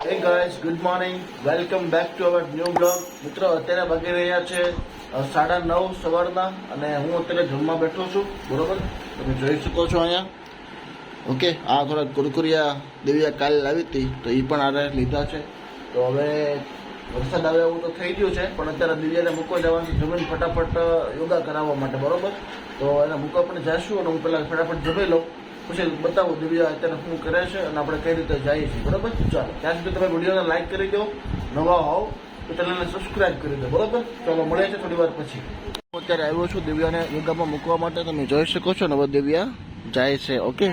Hey guys, good morning. Welcome back to our new vlog. મિત્રો અત્યારે વાગી રહ્યા છે 9:30 સવારના અને હું અત્યારે જમવા બેઠો છું. બરોબર, તમે જોઈ શકો છો અહીંયા. ઓકે, આ થોડા કુરકુરિયા દેવિયા કાલે લાવી હતી તો એ પણ આરે લીધા છે. તો હવે વરસાદ આવે એવું તો થઈ ગયું છે, પણ અત્યારે દિવ્યાને મૂકવા જવાનું જમીન ફટાફટ યોગા કરાવવા માટે. બરોબર, તો એને મૂકવા પણ જઈશું અને હું પહેલાં ફટાફટ જમી લઉં, પછી બતાવું દિવ્યા અત્યારે શું કરે છે અને આપણે કઈ રીતે જઈએ છીએ. બરોબર, ચાલો ત્યાં સુધી તમે વિડીયોને લાઈક કરી દો, નવા હોવ તો ચેનલને સબસ્ક્રાઇબ કરી દો. બરોબર, ચાલો મળીએ છીએ થોડી વાર પછી. હું અત્યારે આવ્યો છું દિવ્યાને યોગામાં મૂકવા માટે. તમે જોઈ શકો છો ને હવે દિવ્યા જાય છે. ઓકે,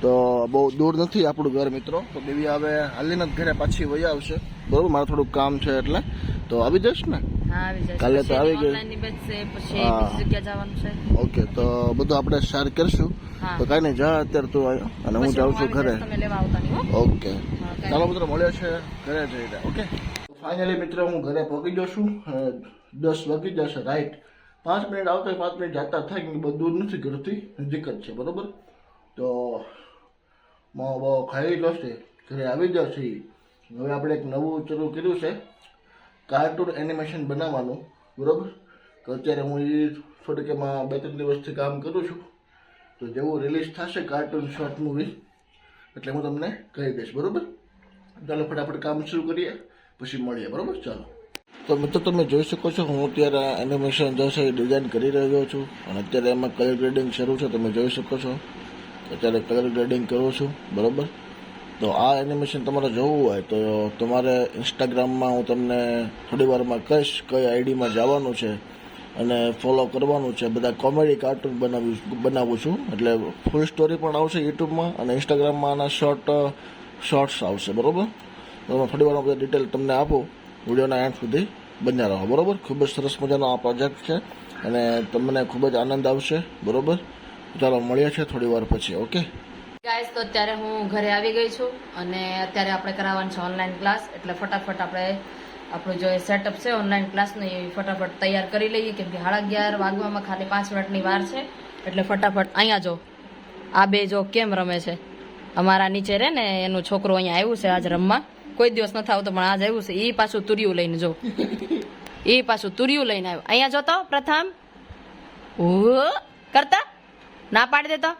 તો બહુ દૂર નથી આપણું ઘર મિત્રો. તો દિવ્યા હવે હાલીને જ ઘરે પાછી વહી આવશે. બરોબર, મારે થોડુંક કામ છે એટલે તો આવી જઈશ ને. કાલે તો આવી ગઈ. ઓકે, તો બધું આપણે શેર કરશું. તો કઈ નહીં, જા અત્યારે તું આવ્યો અને હું જાઉં છું ઘરે. ઓકે, ચાલો મિત્રો મળે છે ઘરે જઈને. ઓકે, ફાઇનલી મિત્રો હું ઘરે પહોંચી ગયો છું. 10 વાગી જશે રાઈટ. 5 મિનિટ આવતા 5 મિનિટ જતા થાય કે બધું દૂર નથી, ઘરથી નજીક જ છે. બરોબર, તો બહુ ખાઈ લો છે, ઘરે આવી જશે. હવે આપણે એક નવું શરૂ કર્યું છે, કાર્ટૂન એનિમેશન બનાવવાનું. બરોબર, તો અત્યારે હું એ થોડીક એમાં 2-3 દિવસથી કામ કરું છું. તો જેવું રિલીઝ થશે કાર્ટૂન શોર્ટ મૂવી એટલે હું તમને કહી દઈશ. બરોબર, ચાલો ફટાફટ કામ શરૂ કરીએ, પછી મળીએ. બરોબર, ચાલો. તો મિત્રો તમે જોઈ શકો છો હું અત્યારે એનિમેશન જે છે એ ડિઝાઇન કરી રહ્યો છું અને અત્યારે એમાં કલર ગ્રેડિંગ શરૂ છે. તમે જોઈ શકો છો અત્યારે કલર ગ્રેડિંગ કરું છું. બરોબર, તો આ એનિમેશન તમારે જોવું હોય તો તમારે ઇન્સ્ટાગ્રામમાં હું તમને થોડી વારમાં કહીશ કઈ આઈડીમાં જવાનું છે અને ફોલો કરવાનું છે. બધા કોમેડી કાર્ટૂન બનાવું છું, એટલે ફૂલ સ્ટોરી પણ આવશે યુટ્યુબમાં અને ઇન્સ્ટાગ્રામમાં આના શોર્ટ્સ આવશે. બરોબર, તો થોડી વારમાં બધા ડિટેલ તમને આપું. વિડીયોના એન્ડ સુધી બન્યા રહો. બરોબર, ખૂબ જ સરસ મજાનો આ પ્રોજેક્ટ છે અને તમને ખૂબ જ આનંદ આવશે. બરોબર, ચાલો મળીએ છીએ થોડી વાર પછી. ઓકે ગાઈસ, તો અત્યારે હું ઘરે આવી ગઈ છું અને અત્યારે આપણે કરાવવાનું છે ઓનલાઈન ક્લાસ. એટલે ફટાફટ આપણે આપણું જે સેટઅપ છે ઓનલાઈન ક્લાસનું એ ફટાફટ તૈયાર કરી લઈએ, કેમ કે 11:30 વાગવામાં ખાલી 5 મિનિટની વાર છે. એટલે ફટાફટ અહીંયા જો આ બે જો કેમ રમે છે. અમારા નીચે રે ને એનું છોકરું અહીંયા આવ્યું છે આજ રમવા. કોઈ દિવસ નથી આવતો પણ આજ આવ્યું છે. એ પાછું તુરિયું લઈને જો, એ પાછું તુરિયું લઈને આવ્યું. અહીંયા જોતો પ્રથમ કરતા ના પાડી દેતો,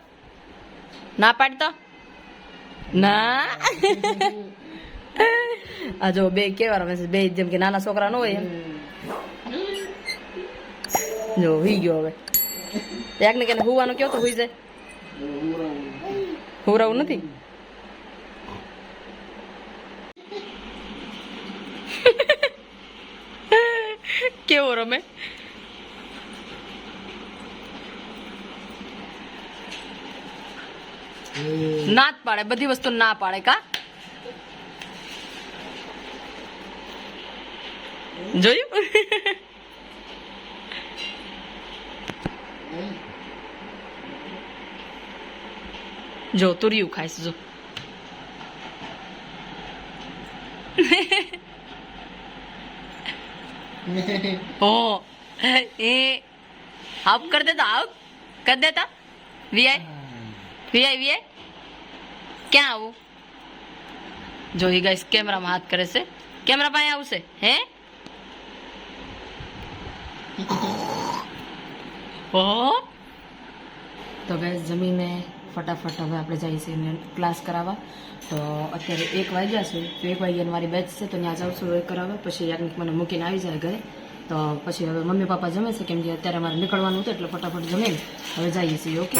ના પાડતો ના. આ જો બે કેવા રમે છે, બે જેમ કે નાના છોકરા ન હોય એમ. જો હુઈ ગયો. હવે એક ને કે હુવાનું કેવું તો હુઈ જાય. હુરાવું નથી. કેવો રમે. ના જ પાડે, બધી વસ્તુ ના પાડે. કા જોયું? જો તુરિયું ખાઈશ જો. ઓ એ આપ કર દેતા, આપ કર દેતા. વીઆઈ ક્યાં આવું? જો એ ગાઈસ કેમેરામાં હાથ કરે છે. કેમેરા પાસે આવશે હે. તો ગાઈસ જમીને ફટાફટ હવે આપણે જઈએ છીએ ક્લાસ કરાવવા. તો અત્યારે 1 વાગ્યા છે. તો 1 વાગ્યાની મારી બેચ છે, તો ત્યાં જાઉં છું એ કરાવવા. પછી યાજ્ઞિક મને મૂકીને આવી જાય ઘરે. તો પછી હવે મમ્મી પપ્પા જમે છે, કેમ કે અત્યારે મારે નીકળવાનું હતું. એટલે ફટાફટ જમીને હવે જઈએ છીએ. ઓકે.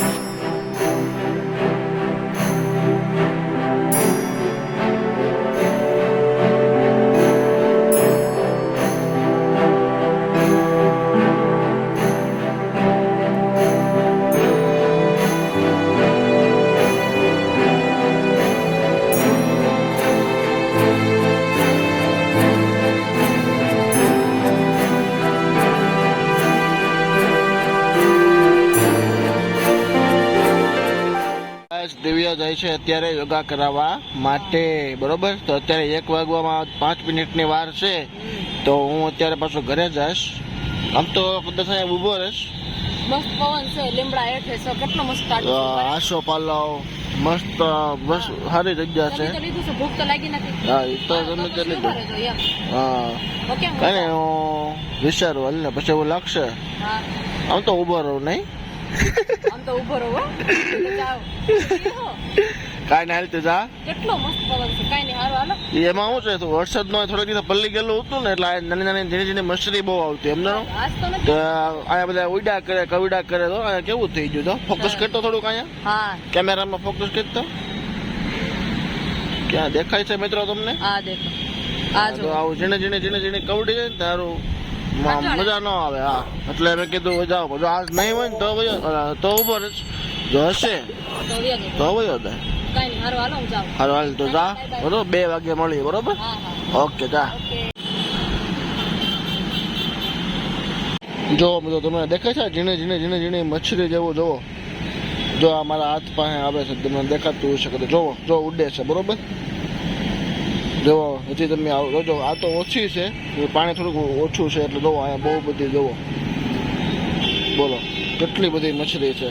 દિવ્યા જાય છે અત્યારે યોગા કરાવવા માટે. બરોબર, તો અત્યારે 1 વાગવામાં 5 મિનિટની વાર છે. તો હું અત્યારે પાછો ઘરે જઈશ. આમ તો કદાચ અહીંયા ઊભો રહીશ. મસ્ત પવન છે, લીમડા હેઠે છે, કેટલો મસ્ત આશો પાલવ મસ્ત બસ સારી જગ્યા છે. તો લીધું છે, ભૂખ તો લાગી નથી. હા એ તો તમે તે લીધું. હા ઓકે કઈ નહીં હું વિચારું હાલ ને પછી એવું લાગશે હા આમ તો ઉભો રહું નહીં આમ તો ઉભો રહો જાઓ કાંઈ ના હાલતે જા. કેટલો મસ્ત પવન છે. કાઈ નહીં હારું હાલો. એમાં શું છે વરસાદ નો થોડાક દિવસ પલ્લી ગયેલું હતું ને એટલે આ નાની નાની ઝીણી ઝીણી મછલી બહુ આવતી એમને આજ તો તો નથી. અહીંયા બધા ઉડા કરે કવિડા કરે તો અહીંયા કેવું થઈ ગયું તો ફોકસ કરતો થોડુંક અહીંયા હા કેમેરામાં ફોકસ કરતો ક્યાં દેખાય છે મિત્રો તમને? આ દેખો આ તો જો આવું ઝીણે ઝીણે ઝીણે ઝીણે કવડી જાય ને તારું મજા ન આવે. હા એટલે મેં કીધું જાઓ જો આજ નહીં હોય ને તો ઉભો જ જો હશે તો વ્યા ગઈ. તો વયો જાય. કાઈ નહીં હારું હાલો હું જાઉં. હારું હાલ તો જા બરોબર 2 વાગે મળીએ બરોબર. હા હા ઓકે જા. ઓકે. જો મિત્રો તમને દેખાય છે ઝીણે ઝીણે ઝીણે ઝીણે મચ્છરી જેવું જોવો જો આ મારા હાથ પાસે આવે છે તમને દેખાતું હશે કે જોવો જો ઉડે છે બરોબર. જોવો હજી તમે જોજો આ તો ઓછી છે પાણી થોડુંક ઓછું છે એટલે જોવો અહીંયા બહુ બધી જોવો બોલો કેટલી બધી મચ્છરી છે.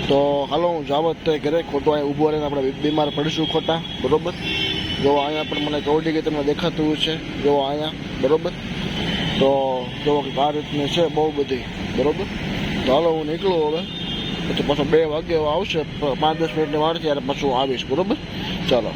તો હાલો હું જાવ તે ઘરે ખોટો અહીંયા ઊભો રહીને આપણે બીમાર પડીશું ખોટા બરોબર. જો અહીંયા પણ મને કવડી ગઈ તમને દેખાતું છે જો અહીંયા બરોબર. તો જો આ રીતની છે બહુ બધી બરોબર. તો હાલો હું નીકળું હવે પછી પાછો 2 વાગે આવશે 5-10 મિનિટની વાર ત્યારે પાછું હું આવીશ બરોબર. ચાલો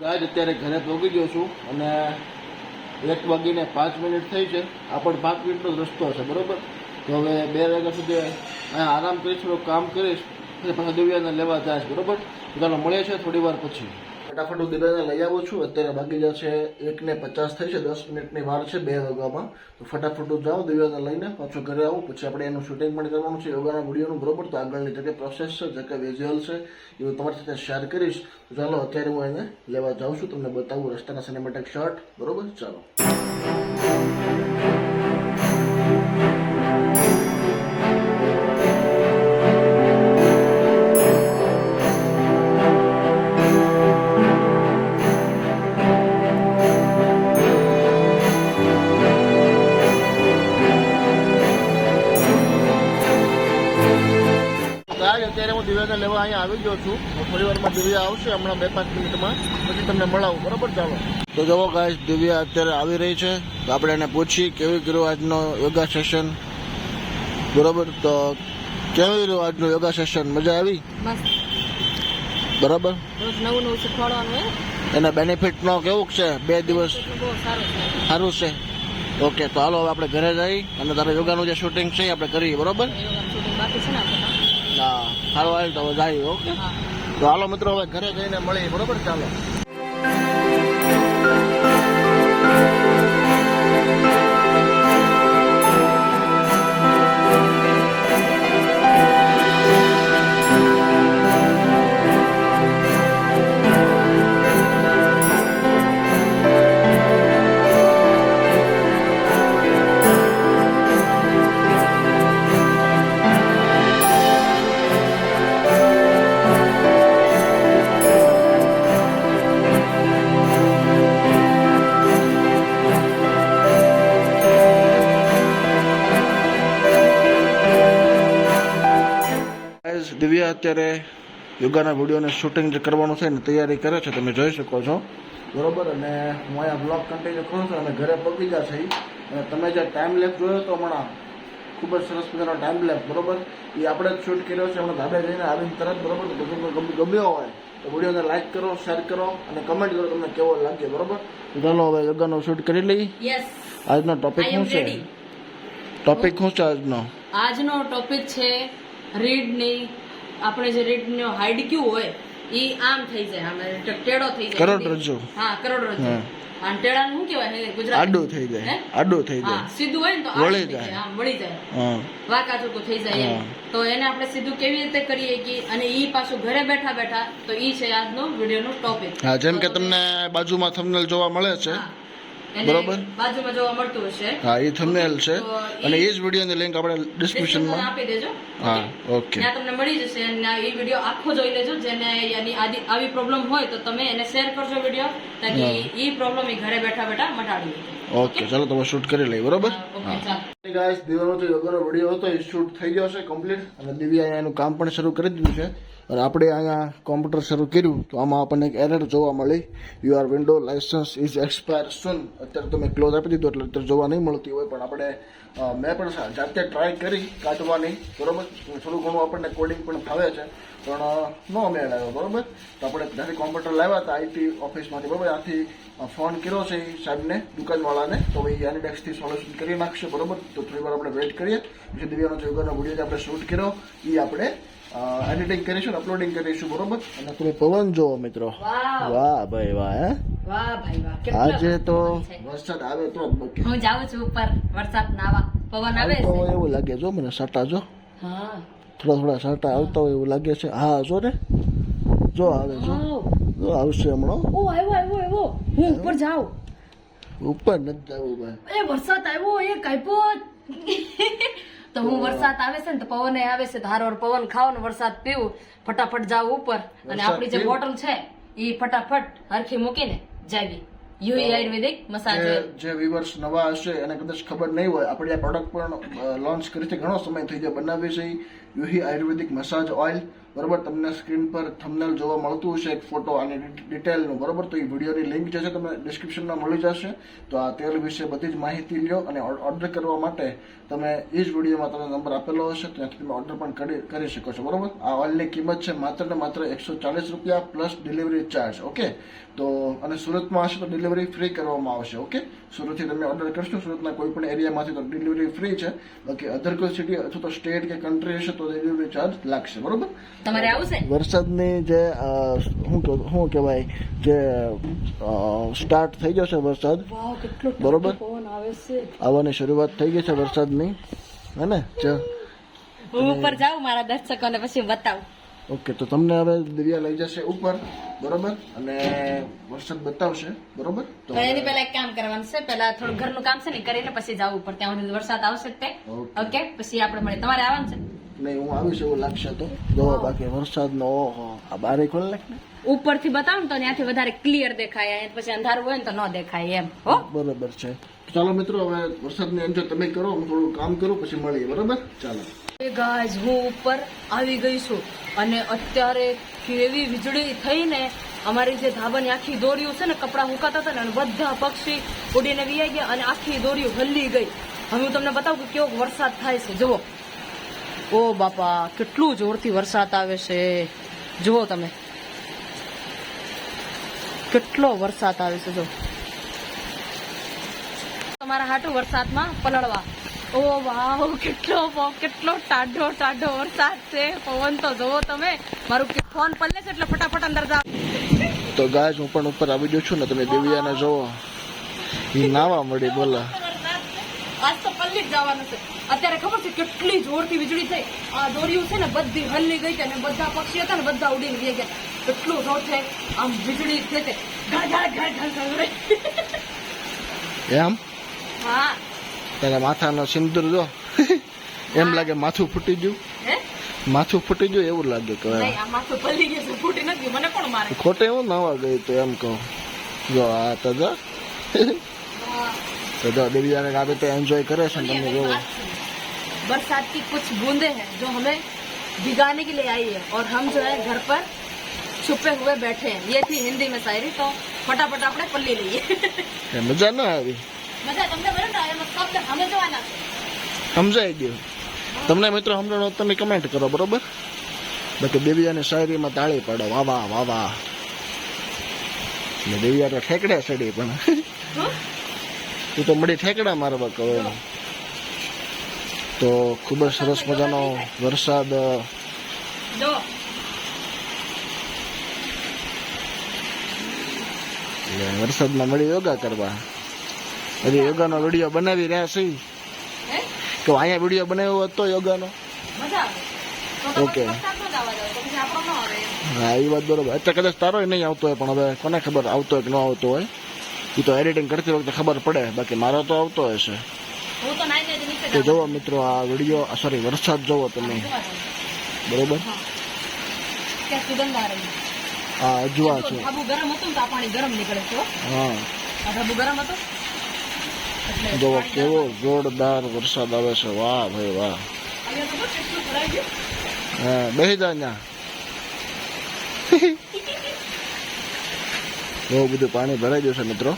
આજ અત્યારે ઘરે પહોંચી ગયો છું અને 1:05 થઈ છે. આ પણ 5 મિનિટનો જ રસ્તો છે બરોબર. તો હવે 2 વાગ્યા સુધી અહીંયા આરામ કરીશ થોડુંક કામ કરીશ પછી પાછા દિવ્યાને લેવા જાય બરોબર. ચાલો મળીએ છીએ થોડી વાર પછી. ફટાફટ હું દિવ્યાને લઈ આવું છું. અત્યારે બાકી જશે 1:50 થઈ છે 10 મિનિટની વાર છે 2 વાગ્યામાં. તો ફટાફટ હું જાઉં દિવ્યાને લઈને પાછું ઘરે આવું પછી આપણે એનું શૂટિંગ પણ કરવાનું છે યોગાના વિડીયોનું બરોબર. તો આગળની જે કંઈ પ્રોસેસ છે જે કંઈ વિઝ્યુઅલ છે એ હું તમારી સાથે શેર કરીશ. તો ચાલો અત્યારે હું એને લેવા જાઉં છું તમને બતાવું રસ્તાના સિનેમેટિક શોટ બરોબર. ચાલો અત્યારે હું દિવ્યાને લેવા અહીંયા આવી ગયો છું. થોડી વારમાં દિવ્યા આવશે હમણાં 2-5 મિનિટમાં પછી તમને મળાવું બરોબર. ચાલો તો જુઓ ગાઈસ દિવ્યા અત્યારે આવી રહી છે. તો આપણે એને પૂછી કેવી કર્યું આજનો યોગા સેશન બરોબર. તો કેવી રહ્યું આજનું યોગા સેશન? મજા આવી? મસ્ત. બરાબર. રોજ નવું નવું શીખવાડવાનું હોય. એના બેનિફિટનો કેવું છે 2 દિવસ? બહુ સારું છે. સારું છે. ઓકે તો હાલો હવે આપણે ઘરે જઈ અને તારા યોગાનું જે શૂટિંગ છે એ આપણે કરીએ બરોબર. શૂટિંગ બાકી છે ને આપણે. હા સારું હાલ તો હવે જઈએ. ઓકે હા તો હાલો મિત્રો હવે ઘરે જઈને મળીએ બરોબર. ચાલો દિવ્યા અત્યારે યોગાના વિડીયોને શૂટિંગ જે કરવાનું છે ને તૈયારી કરે છે તમે જોઈ શકો છો બરોબર. અને હું અહીંયા બ્લોગ કન્ટિન્યુ કરું છું અને ઘરે પગી જશે. અને તમે જે ટાઈમ લેફ જોયો તો હમણાં ખૂબ જ સરસ મજાનો ટાઈમ લેફ બરોબર એ આપણે જ શૂટ કર્યો છે હમણાં ધાબે જઈને આવીને તરત બરોબર. તો ગમ્યો હોય તો વિડીયોને લાઈક કરો, શેર કરો અને કમેન્ટ કરો તમને કેવો લાગે બરોબર. ચાલો હવે યોગાનો શૂટ કરી લઈએ. યસ. આજનો ટોપિક શું છે? ટોપિક શું છે આજનો? આજનો ટોપિક છે રીડની. આપણે જે રીડનો હાઈડ ક્યુ હોય એ આમ થઈ જાય, આમ ટેડો થઈ જાય. કરોડરજ્જુ. હા કરોડરજ્જુ. આંટેડાનું શું કહેવાય હે ગુજરાતી? આડું થઈ જાય, હે? આડું થઈ હા, જાય. સીધું હોય ને તો વળી આડું થઈ જાય. જાય. હા, વળી જાય. હા વાંકા ચૂકું થઈ જાય એમ. તો એને આપણે સીધું કેવી રીતે કરીએ કે અને ઈ પાછું ઘરે બેઠા બેઠા તો ઈ છે આજનો વિડીયોનો ટોપિક. હા, જેમ કે તમને બાજુમાં થંબનેલ જોવા મળે છે, બરોબર? બાજુમાં જોવા મળતું હશે. હા, એ થંબનેલ છે તો અને એ જ વિડીયોની લિંક આપણે ડિસ્ક્રિપ્શનમાં આપી દેજો. હા, ઓકે. ત્યાં તમને મળી જશે અને એ વિડીયો આખો જોઈ લેજો. જેને યાની આવી પ્રોબ્લેમ હોય તો તમે એને શેર કરજો વિડીયો, તાકી ઈ પ્રોબ્લેમ ઈ ઘરે બેઠા બેઠા મટાડી શકે. ઓકે, ચાલો તમે શૂટ કરી લઈએ, બરોબર? ઓકે, ચાલો. ગાઈસ, દિવ્યાનો જે યોગાનો વિડીયો હતો એ શૂટ થઈ ગયો છે કમ્પ્લીટ, અને દિવ્યા અહીંયા એનું કામ પણ શરૂ કરી દીધું છે. અને આપણે અહીંયા કોમ્પ્યુટર શરૂ કર્યું તો આમાં આપણને એક એરર જોવા મળી, your window license is expire soon. અત્યારે તમે ક્લોઝ આપી દીધો એટલે અત્યારે જોવા નહીં મળતી હોય, પણ આપણે મેં પણ જાતે ટ્રાય કરી કાઢવાની, બરોબર? થોડું ઘણું આપણને કોડિંગ પણ ફાવે છે, પણ ન મેળ આવ્યો, બરોબર? તો આપણે ત્યાંથી કોમ્પ્યુટર લાવ્યા હતા આઈટી ઓફિસમાંથી, બરોબર? આથી ફોન કર્યો છે એ સાહેબને, દુકાનવાળાને, તો એ એનિડેક્સથી સોલ્યુશન કરી નાખશે, બરોબર? તો થોડી વાર આપણે વેઇટ કરીએ. પછી દિવ્યાનો જે યોગાનો વિડીયો આપણે શૂટ કર્યો એ આપણે એડિટિંગ કરીશું, અપલોડિંગ કરીશું, બરોબર? અને તમે પવન જોવો મિત્રો, વાહ વાહ ભાઈ વાહ. હે વાહ ભાઈ વાહ, કેટલો આજે તો પવન છે. વરસાદ આવે તો જ બકે. હું જાઉં છું ઉપર વરસાદ નાવા, પવન આવે તો છે. એવું લાગે, જો મને સાટા, જો હા, થોડા થોડા સાટા આવતા હોય એવું લાગે છે. હા, જો ને, જો આવે, જો આવશે હમણાં. ઓ આવ્યો, હું ઉપર જાઉં. ઉપર નથી જવું ભાઈ. એ વરસાદ આવ્યો, એ કાપ્યો. તો હું વરસાદ આવે છે ને તો પવન આવે છે, ધારો પવન ખાવ ને વરસાદ પીવું, ફટાફટ જાવ ઉપર અને આપણી જે બોટલ છે એ ફટાફટ હરખી મૂકીને જાવી. યુઈ આયુર્વેદિક મસાજ જે વ્યુઅર્સ નવા હશે એને કદાચ ખબર નહીં હોય, આપણે આ પ્રોડક્ટ પણ લોન્ચ કરી છે, ઘણો સમય થઈ ગયો બનાવી છે. યુહી આયુર્વેદિક મસાજ ઓઇલ, બરોબર? તમને સ્ક્રીન પર થંબનેલ જોવા મળતું હશે એક ફોટો અને ડિટેલનું, બરોબર? તો એ વિડીયોની લિંક જે છે તમને ડિસ્ક્રિપ્શનમાં મળી જશે. તો આ તેલ વિશે બધી જ માહિતી લ્યો અને ઓર્ડર કરવા માટે તમે એ જ વિડીયોમાં તમને નંબર આપેલો હશે, ત્યાંથી તમે ઓર્ડર પણ કરી શકો છો, બરોબર? આ ઓઇલની કિંમત છે માત્ર ને માત્ર 140 રૂપિયા પ્લસ ડિલિવરી ચાર્જ, ઓકે? તો અને સુરતમાં હશે તો ડિલિવરી ફ્રી કરવામાં આવશે, ઓકે? સુરતથી તમે ઓર્ડર કરશો, સુરતના કોઈ પણ એરિયામાંથી તો ડિલિવરી ફ્રી છે, બાકી અધર કોઈ સિટી અથવા તો સ્ટેટ કે કન્ટ્રી હશે તો ડિલિવરી ચાર્જ લાગશે, બરોબર? તમારે આવશે. વરસાદની જે શું કહેવાય, જે સ્ટાર્ટ થઈ ગયો છે વરસાદ, વાહ, કેટલો બરોબર? પવન આવે છે. આવવાની શરૂઆત થઈ ગઈ છે વરસાદની, હે ને? હું ઉપર જાઉં મારા દર્શકોને પછી બતાવું. ઓકે, તો તમને હવે દિવ્યા લઈ જશે ઉપર, બરોબર? અને વરસાદ બતાવશે, બરોબર? તો પણ એની પહેલા એક કામ કરવાનું છે, પહેલા થોડું ઘરનું કામ છે ને કરીને પછી જાવ ઉપર, ત્યાં સુધી વરસાદ આવશે જ તે. ઓકે, પછી આપણે મળીએ. તમારે આવવાનું છે? નહીં, હું આવીશ એવું લાગશે તો જો, બાકી વરસાદનો ઓહો, આ બારે ખોલ નાખ ને. ઉપરથી બતાવું ને તો ત્યાંથી વધારે ક્લિયર દેખાય, અને પછી અંધારું હોય ને તો ન દેખાય એમ. હો, બરોબર છે. ચાલો મિત્રો, હવે વરસાદની એન્જોય તમે કરો, હું થોડું કામ કરું, પછી મળીએ, બરોબર? ચાલો. એ ગાઈઝ, હું ઉપર આવી ગઈ છું અને અત્યારે કેવી વીજળી થઈને અમારી જે ધાબાની આખી દોરીઓ છે ને, કપડાં સુકાતા હતા ને, અને બધા પક્ષી ઉડીને વિયાઈ ગયા અને આખી દોરીઓ હલી ગઈ. હવે હું તમને બતાવું કે કેવો વરસાદ થાય છે. જુઓ, ઓ બાપા, કેટલું જોરથી વરસાદ આવે છે. જુઓ તમે, કેટલો વરસાદ આવે છે. જો તમારા હાટુ વરસાદમાં પલળવા. ઓ વાવ, કેટલો ટાઢો વરસાદ છે. પવન તો જોવો તમે. મારું ફોન પલ્લે છે એટલે ફટાફટ અંદર જાવ. તો ગાય, હું પણ ઉપર આવી ગયો છું ને, તમે દિવ્યાને જોવો, એ નાવા મળી, બોલા. આજ તો પલ્લી જ જવાનું છે. અત્યારે ખબર છે કેટલી જોરથી વીજળી થઈ, આ દોરીઓ છે ને બધી હલી ગઈ છે અને બધા પક્ષી હતા ને બધા ઉડીને ગયા ગયા. કેટલું જોર છે, આમ વીજળી છે તે ઘડ. એમ? હા, તારા માથાનો સિંદૂર જો, એમ લાગે માથું ફૂટી ગયું. હે, માથું ફૂટી ગયું એવું લાગે કે નહીં, આ માથું પલ્લી ગયું છે, ફૂટી નથી. મને કોણ મારે? ખોટે હું નાવા ગઈ તો એમ કહું. જો આ તો જો, તો જો દિવ્યાને આ તો એન્જોય કરે છે, તમે જોવો. बरसात की कुछ बूंदे हैं जो हमें भिगाने के लिए आई है और हम जो है घर पर छुपे हुए बैठे हैं. ये थी हिंदी में शायरी. तो फटाफट આપણે પલ્લી લઈએ. મજા ના આવી? મજા તમને બરાબર ને આવ્યો, શબ્દ અમે જોવાના છે. સમજાઈ ગયું તમને મિત્રો? સમજાણો તમે કમેન્ટ કરો, બરોબર? બાકી દિવ્યાની શાયરીમાં તાળી પાડો, વાહ વાહ વાહ વાહ. દિવ્યા તો ઠેકડા ચડી, પણ તું તો મળી ઠેકડા મારવા કહો. તો ખૂબ જ સરસ મજાનો વરસાદ. જો એટલે વરસાદમાં મળી યોગા કરવા. હજી યોગાનો વિડીયો બનાવી રહ્યા છે હે તો અહીંયા વિડીયો બનાવ્યો હોત તો યોગાનો. મજા આવે તો ઓકે. વરસાદનો જ અવાજ આવે તો પછી આપણો ન આવે એમ. હા એ વાત બરોબર. અત્યારે કદાચ તારો નહીં આવતો હોય પણ હવે કોને ખબર આવતો હોય કે ન આવતો હોય, એ તો એડિટિંગ કરતી વખતે ખબર પડે. બાકી મારો તો આવતો હશે. હું તો નાઈને જ નીચે તો જોવો મિત્રો આ વિડીયો સોરી વરસાદ જોવો તમે બરોબર. કે સુગંધ આવે આ અજવા છે. ઢાબુ ગરમ હતું ને તો આ પાણી ગરમ નીકળે છે હો. હા આ ઢાબુ ગરમ હતું એટલે જોવો પાણી કેવો ગરમ. જોરદાર વરસાદ આવે છે. વાહ ભાઈ વાહ. અહીંયા તો બસ એટલું ભરાઈ ગયું. હા બેસી જા ત્યાં. બહુ બધું પાણી ભરાઈ ગયું છે મિત્રો.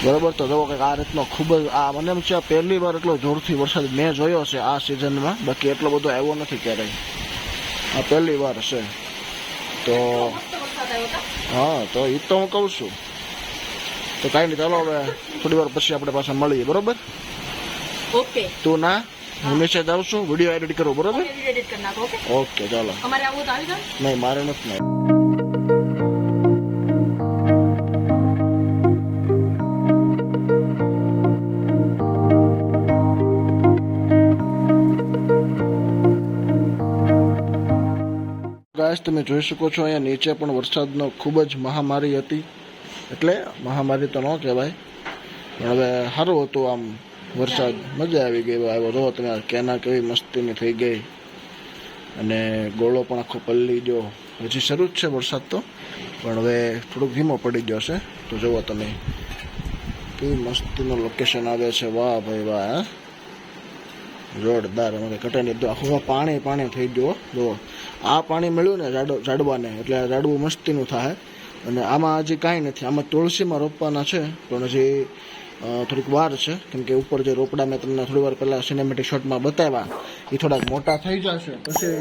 બરોબર. તો જોવો કે આ રીતનો ખૂબ જ આ મને એમ છે પહેલી વાર એટલો જોરથી વરસાદ મેં જોયો છે આ સિઝનમાં. બાકી એટલો બધો આવ્યો નથી ક્યારેય. આ પહેલી વાર છે. તો મસ્ત વરસાદ આવ્યો હતો. હા તો એ તો હું કહું છું. તો કાંઈ નહીં ચાલો હવે થોડી વાર પછી આપણે પાછા મળીએ બરોબર. ઓકે તું ના હું નીચે જાઉં છું વિડીયો એડિટ કરું બરોબર. વિડિયો એડિટ કરી નાખો. ઓકે ઓકે ચાલો. અમારે આવું તો આવી જાવ. નહીં મારે નથી નહીં. ગાઈસ તમે જોઈ શકો છો અહીંયા નીચે પણ વરસાદનો ખૂબ જ મહામારી હતી. એટલે મહામારી તો ન કહેવાય પણ હવે સારું હતું આમ વરસાદ. મજા આવી ગઈ. આવ્યો જો તમે કેના કેવી મસ્તીની થઈ ગઈ અને ગોળો પણ આખો પલ્લી ગયો. હજી શરૂ જ છે વરસાદ તો પણ હવે થોડોક ધીમો પડી ગયો છે. તો જુઓ તમે કેવી મસ્તીનું લોકેશન આવે છે. વાહ ભાઈ વાહ. હે જોરદાર. અમારે કટાની તો આખું પાણી પાણી થઈ ગયો. જુઓ આ પાણી મળ્યું ને ઝાડવાને એટલે આ ઝાડવું મસ્તીનું થાય. અને આમાં હજી કાંઈ નથી. આમાં તુલસીમાં રોપવાના છે પણ હજી થોડીક વાર છે કેમ કે ઉપર જે રોપડા મેં તમને થોડી વાર પહેલાં સિનેમેટિક શોટમાં બતાવ્યા એ થોડાક મોટા થઈ જશે પછી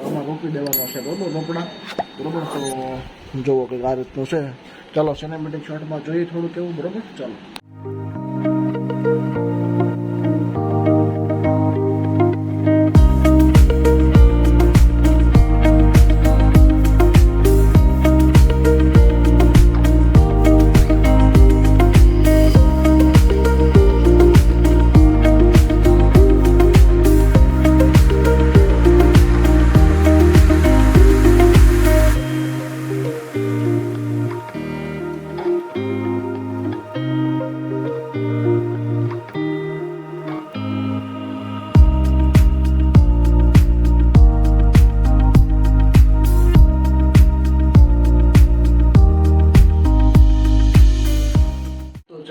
આમાં રોપી દેવાના છે બરોબર રોપડા બરોબર. તો જુઓ કે આ રીતનું છે. ચાલો સિનેમેટિક શોટમાં જોઈએ થોડું કેવું બરોબર. ચાલો.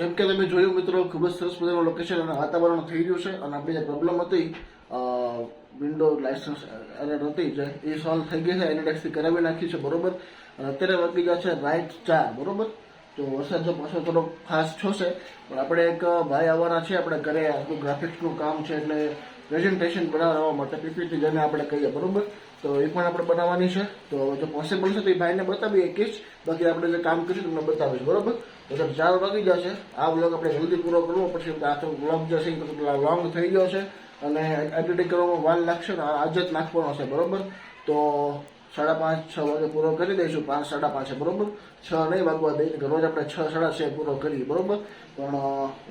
જેમ કે તમે જોયું મિત્રો ખૂબ જ સરસ મજાનું લોકેશન અને વાતાવરણ થઈ ગયું છે. અને આપણી જે પ્રોબ્લેમ હતી વિન્ડો લાઇસન્સ એરર હતી જે એ સોલ્વ થઈ ગઈ છે. એનએડએક્સથી કરાવી નાખી છે બરોબર. અને અત્યારે વાગી ગયા છે રાઈટ 4 બરોબર. તો વરસાદ જો પાછો થોડો ફાસ્ટ છોશે પણ આપણે એક ભાઈ આવવાના છે આપણે ઘરે. આપણું ગ્રાફિક્સનું કામ છે એટલે પ્રેઝન્ટેશન બનાવવા માટે પીપીટી જેને આપણે કહીએ બરોબર. તો એ પણ આપણે બનાવવાની છે. તો જો પોસિબલ છે તો એ ભાઈને બતાવીએ એકીશ. બાકી આપણે જે કામ કર્યું તમને બતાવીશ બરોબર. તો 4 વાગી જશે. આ વ્લોગ આપણે જલ્દી પૂરો કરવો પછી આખો વ્લોગ જે છે એ લોંગ થઈ ગયો છે અને એડિટિંગ કરવામાં વાર લાગશે ને આજે જ નાખવાનો છે બરોબર. તો 5:30-6 વાગે પૂરો કરી દઈશું. 5-5:30 બરોબર. 6 નહીં વાગવા દઈએ કે રોજ આપણે 6-6:30 પૂરો કરીએ બરોબર. પણ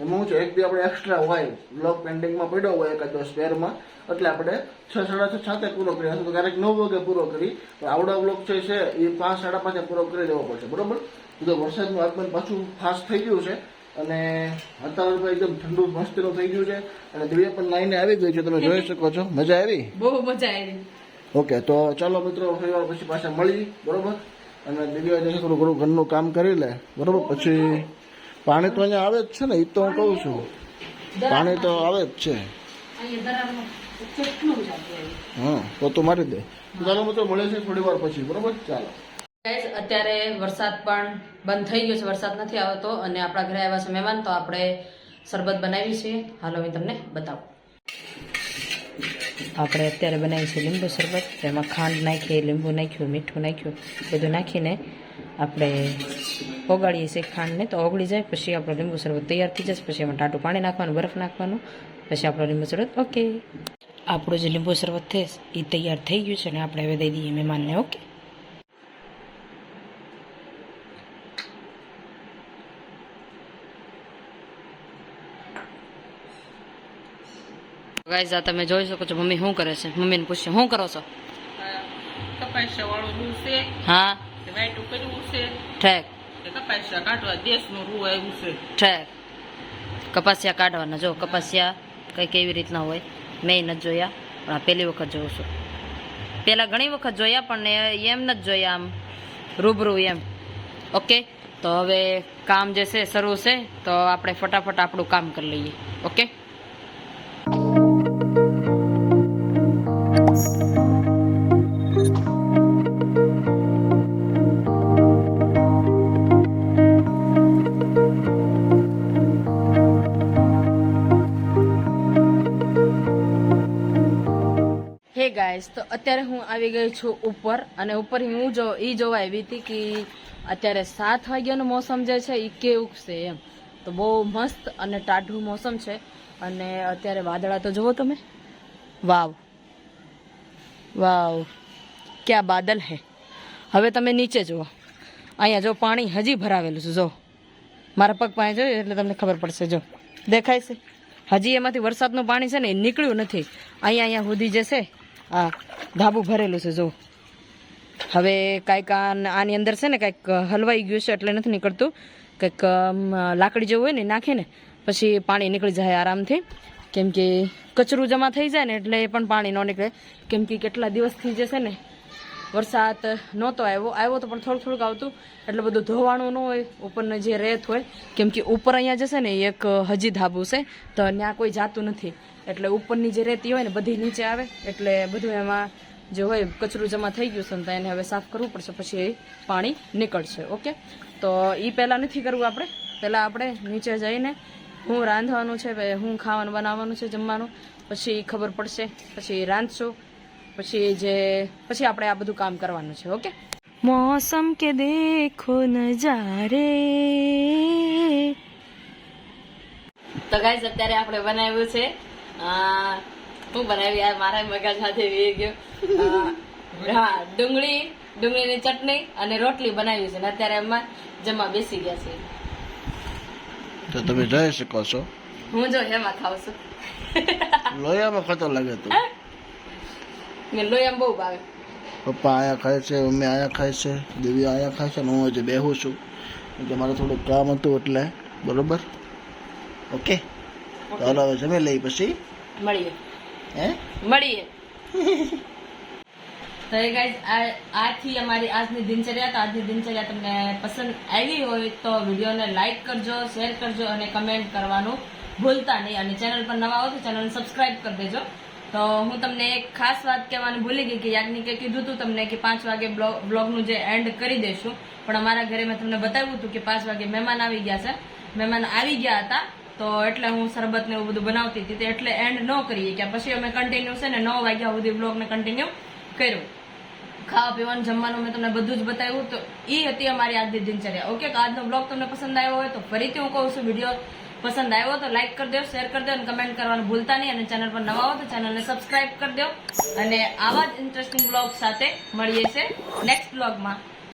એમાં શું છે એક દી આપણે એક્સ્ટ્રા હોય બ્લોગ પેન્ડિંગમાં પડ્યો હોય એકાદ સ્પેરમાં એટલે આપણે 6-6:30 સાથે પૂરો કરીએ. તો ક્યારેક 9 વાગે પૂરો કરી પણ આવડા બ્લોગ છે એ 5-5:30 પૂરો કરી દેવો પડશે બરોબર. તો વરસાદનું આગમન પાછું ફાસ્ટ થઈ ગયું છે અને વાતાવરણ એકદમ ઠંડુ મસ્તીનું થઈ ગયું છે અને દિવ્યા પણ લાઈને આવી ગઈ છે. તમે જોઈ શકો છો. મજા આવી. બહુ મજા આવી. ઓકે તો ચાલો મિત્રો થોડી વાર પછી પાછા મળી બરોબર. અને દિવ્યા જશે થોડું ઘણું ઘરનું કામ કરી લે બરોબર. પછી પાણી તો અહીંયા આવે જ છે ને એ તો હું કહું છું. પાણી તો આવે જ છે. હા પોતું મારી દે. ચાલો મિત્રો મળે છે થોડી વાર પછી બરોબર. ચાલો ગાઈસ અત્યારે વરસાદ પણ બંધ થઈ ગયો છે. વરસાદ નથી આવતો અને આપણા ઘરે આવ્યા છે મહેમાન તો આપણે શરબત બનાવી છે. હાલો હું તમને બતાવું. આપણે અત્યારે બનાવી છે લીંબુ શરબત. એમાં ખાંડ નાખી, લીંબુ નાખ્યું, મીઠું નાખ્યું, બધું નાખીને આપણે ઓગાળીએ છીએ ખાંડને. તો ઓગળી જાય પછી આપણો લીંબુ શરબત તૈયાર થઈ જશે. પછી એમાં ટાટું પાણી નાખવાનું, બરફ નાખવાનું, પછી આપણો લીંબુ શરબત ઓકે. આપણું જે લીંબુ શરબત છે એ તૈયાર થઈ ગયું છે ને આપણે હવે દઈ દઈએ મહેમાનને. ઓકે ગાઈઝ આ તમે જોઈ શકો છો મમ્મી શું કરે છે. મમ્મીને પૂછ્યું શું કરો છો? કપાસિયા વાળું રૂ છે, હા વાઈટું કર્યું છે, ઠેક કપાસિયા કાઢવા દેશનું રૂ આવ્યું છે. ઠેક કપાસિયા કાઢવાના. જો કપાસિયા કઈ કેવી રીતના હોય મેં નથી જોયા, પણ આ પહેલી વખત જોઉં છું. પહેલા ઘણી વખત જોયા પણ એમ નથી જોયા આમ રૂબરૂ એમ. ઓકે, તો હવે કામ જે છે શરૂ છે, તો આપણે ફટાફટ આપણું કામ કરી લઈએ. ઓકે, હે ગાઈસ, તો અત્યારે હું આવી ગઈ છું ઉપર, અને ઉપર હું જોવા આવી હતી કે અત્યારે 7 વાગ્યાનું મોસમ જે છે એ કેવું છે એમ. તો બહુ મસ્ત અને ટાઢું મોસમ છે, અને અત્યારે વાદળા તો જુઓ તમે. વાવ વાવ, ક્યાં બાદલ હે. હવે તમે નીચે જુઓ, અહીંયા જો પાણી હજી ભરાવેલું છે. જો મારા પગ પાસે જોયું એટલે તમને ખબર પડશે. જો દેખાય છે, હજી એમાંથી વરસાદનું પાણી છે ને એ નીકળ્યું નથી. અહીંયા સુધી જે છે આ ધાબુ ભરેલું છે. જો હવે કાંઈક આની અંદર છે ને કાંઈક હલવાઈ ગયું છે એટલે નથી નીકળતું. કંઈક લાકડી જેવું હોય ને નાખે ને પછી પાણી નીકળી જાય આરામથી, કેમ કે કચરું જમા થઈ જાય ને એટલે એ પણ પાણી ન નીકળે. કેમ કે કેટલા દિવસથી જે છે ને વરસાદ નહોતો આવ્યો તો પણ થોડુંક આવતું, એટલે બધું ધોવાણું ન હોય ઉપરનો જે રેત હોય. કેમ કે ઉપર અહીંયા જશે ને એક હજી ધાબુ છે, તો ત્યાં કોઈ જાતું નથી, એટલે ઉપરની જે રેતી હોય ને બધી નીચે આવે, એટલે બધું એમાં જે હોય કચરું જમા થઈ ગયું છે ને તો એને હવે સાફ કરવું પડશે, પછી એ પાણી નીકળશે. ઓકે, તો એ પહેલાં નથી કરવું આપણે. પહેલાં આપણે નીચે જઈને હું રાંધવાનું છે, હું ખાવાનું બનાવવાનું છે જમવાનું, પછી ખબર પડશે, પછી રાંધશું, પછી આપણે આ બધું કામ કરવાનું છે. ઓકે, મોસમ કે દેખો નજારે. તો ગાઈસ અત્યારે આપણે બનાવ્યું છે શું બનાવી આ મારા મગજ સાથે વી ગયો. હા, ડુંગળીની ચટણી અને રોટલી બનાવી છે, ને અત્યારે એમાં જમવા બેસી ગયા છે. તો તમે જઈ શકો છો. હું જો એમાં ખાવ છું. લોયામાં ખતો લાગે તો મેં લોહીમાં બહુ ભાવે. પપ્પા આયા ખાય છે, મમ્મી આયા ખાય છે, દેવી આયા ખાય છે, ને હું હજી બેહું છું કે મારે થોડું કામ હતું એટલે. બરોબર, ઓકે. તો હાલો હવે જમી લઈ પછી મળીએ. તો એ ગાઈઝ આથી અમારી આજની દિનચર્યા. તો આજની દિનચર્યા તમને પસંદ આવી હોય તો વિડીયોને લાઈક કરજો, શેર કરજો અને કમેન્ટ કરવાનું ભૂલતા નહીં. અને ચેનલ પર નવા હો તો ચેનલને સબસ્ક્રાઇબ કરી દેજો. તો હું તમને એક ખાસ વાત કહેવાનું ભૂલી ગઈ કે યાજ્ઞિકે કીધું હતું તમને કે 5 વાગે બ્લોગનું જે એન્ડ કરી દઈશું, પણ અમારા ઘરે મેં તમને બતાવ્યું હતું કે 5 વાગે મહેમાન આવી ગયા છે. મહેમાન આવી ગયા હતા તો એટલે હું શરબત ને એવું બધું બનાવતી હતી, એટલે એન્ડ ન કરીએ કે પછી અમે કન્ટિન્યુ છે ને 9 વાગ્યા સુધી બ્લોગને કન્ટિન્યુ કર્યું. ખાવા પીવાનું જમવાનું મેં તમને બધું જ બતાવ્યું. તો એ હતી અમારી આજની દિનચર્યા. ઓકે, આજનો બ્લોગ તમને પસંદ આવ્યો હોય તો ફરીથી હું કહું છું, વિડીયો પસંદ આવ્યો તો લાઈક કરી દો, શેર કરી દો અને કમેન્ટ કરવાનું ભૂલતા નહીં. અને ચેનલ પર નવા હો તો ચેનલને સબસ્ક્રાઇબ કરી દો. અને આવા જ ઇન્ટરેસ્ટિંગ બ્લોગ સાથે મળીએ છે નેક્સ્ટ બ્લોગમાં.